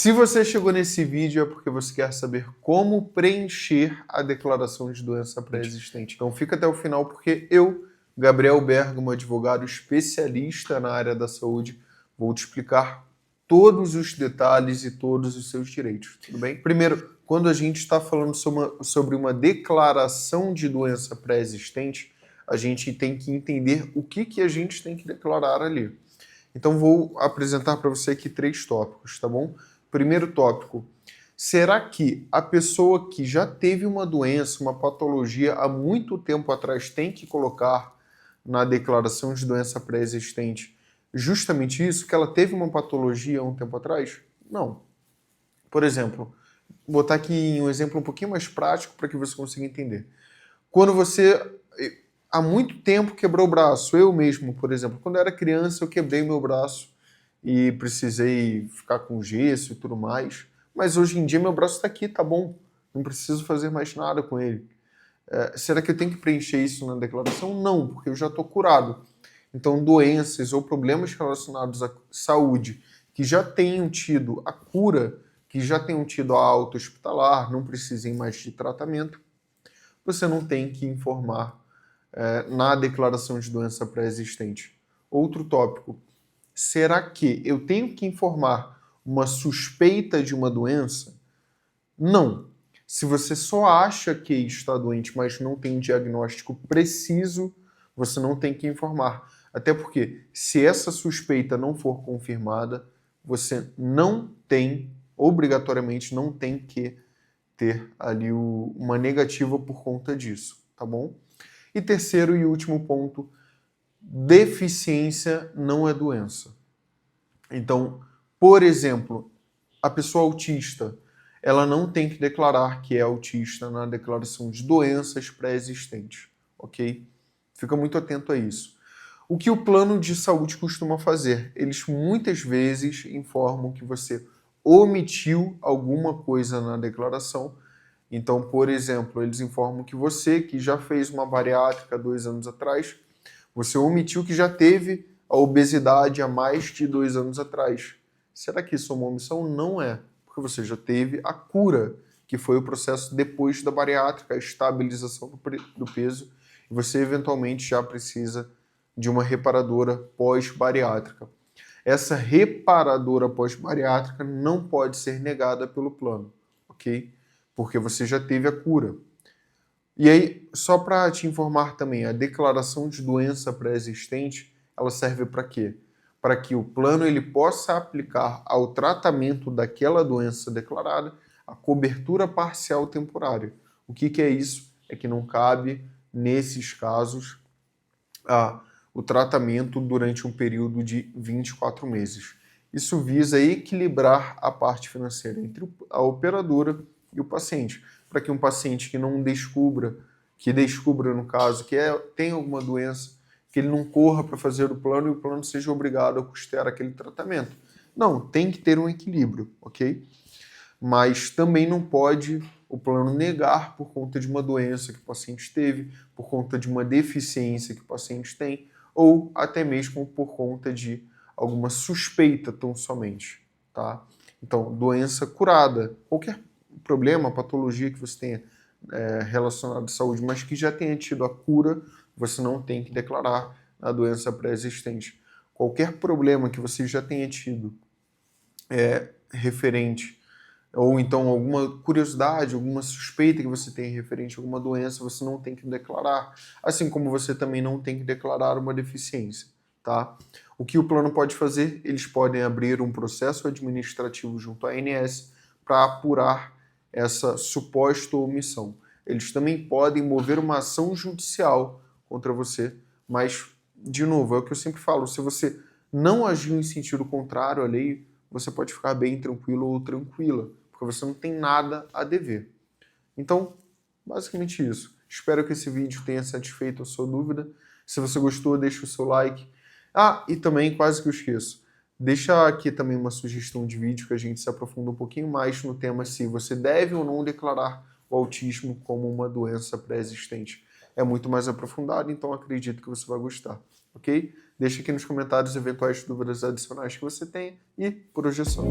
Se você chegou nesse vídeo é porque você quer saber como preencher a declaração de doença pré-existente. Então fica até o final porque eu, Gabriel Bergamo, advogado especialista na área da saúde, vou te explicar todos os detalhes e todos os seus direitos, tudo bem? Primeiro, quando a gente está falando sobre uma declaração de doença pré-existente, a gente tem que entender o que a gente tem que declarar ali. Então vou apresentar para você aqui 3 tópicos, tá bom? Primeiro tópico, será que a pessoa que já teve uma doença, uma patologia há muito tempo atrás tem que colocar na declaração de doença pré-existente justamente isso, que ela teve uma patologia há um tempo atrás? Não. Por exemplo, vou botar aqui um exemplo um pouquinho mais prático para que você consiga entender. Quando você há muito tempo quebrou o braço, eu mesmo, por exemplo, quando eu era criança eu quebrei meu braço e precisei ficar com gesso e tudo mais, mas hoje em dia meu braço está aqui, tá bom, não preciso fazer mais nada com ele. Será que eu tenho que preencher isso na declaração? Não, porque eu já estou curado. Então, doenças ou problemas relacionados à saúde que já tenham tido a cura, que já tenham tido a alta hospitalar, não precisem mais de tratamento, você não tem que informar na declaração de doença pré-existente. Outro tópico, será que eu tenho que informar uma suspeita de uma doença? Não. Se você só acha que está doente, mas não tem um diagnóstico preciso, você não tem que informar. Até porque, se essa suspeita não for confirmada, você não tem, obrigatoriamente, não tem que ter ali uma negativa por conta disso, tá bom? E terceiro e último ponto, deficiência não é doença. Então, por exemplo, a pessoa autista, ela não tem que declarar que é autista na declaração de doenças pré-existentes, ok? Fica muito atento a isso. O que o plano de saúde costuma fazer? Eles muitas vezes informam que você omitiu alguma coisa na declaração. Então, por exemplo, eles informam que você, que já fez uma bariátrica 2 anos atrás, você omitiu que já teve a obesidade há mais de 2 anos atrás. Será que isso é uma omissão? Não é, porque você já teve a cura, que foi o processo depois da bariátrica, a estabilização do peso, e você eventualmente já precisa de uma reparadora pós-bariátrica. Essa reparadora pós-bariátrica não pode ser negada pelo plano, ok? Porque você já teve a cura. E aí, só para te informar também, a declaração de doença pré-existente, ela serve para quê? Para que o plano ele possa aplicar ao tratamento daquela doença declarada a cobertura parcial temporária. O que é isso? É que não cabe, nesses casos, o tratamento durante um período de 24 meses. Isso visa equilibrar a parte financeira entre a operadora e o paciente, para que um paciente que não descubra, no caso, que tem alguma doença, que ele não corra para fazer o plano e o plano seja obrigado a custear aquele tratamento. Não, tem que ter um equilíbrio, ok? Mas também não pode o plano negar por conta de uma doença que o paciente teve, por conta de uma deficiência que o paciente tem, ou até mesmo por conta de alguma suspeita tão somente, tá? Então, doença curada, qualquer problema, patologia que você tenha relacionado à saúde, mas que já tenha tido a cura, você não tem que declarar a doença pré-existente. Qualquer problema que você já tenha tido referente, ou então alguma curiosidade, alguma suspeita que você tem referente a alguma doença, você não tem que declarar, assim como você também não tem que declarar uma deficiência, tá? O que o plano pode fazer? Eles podem abrir um processo administrativo junto à ANS para apurar essa suposta omissão. Eles também podem mover uma ação judicial contra você, mas, de novo, é o que eu sempre falo, se você não agiu em sentido contrário à lei, você pode ficar bem tranquilo ou tranquila, porque você não tem nada a dever. Então, basicamente isso. Espero que esse vídeo tenha satisfeito a sua dúvida. Se você gostou, deixa o seu like. E também, quase que eu esqueço, deixa aqui também uma sugestão de vídeo que a gente se aprofunda um pouquinho mais no tema se você deve ou não declarar o autismo como uma doença pré-existente. É muito mais aprofundado, então acredito que você vai gostar, ok? Deixa aqui nos comentários eventuais dúvidas adicionais que você tenha e por hoje é só.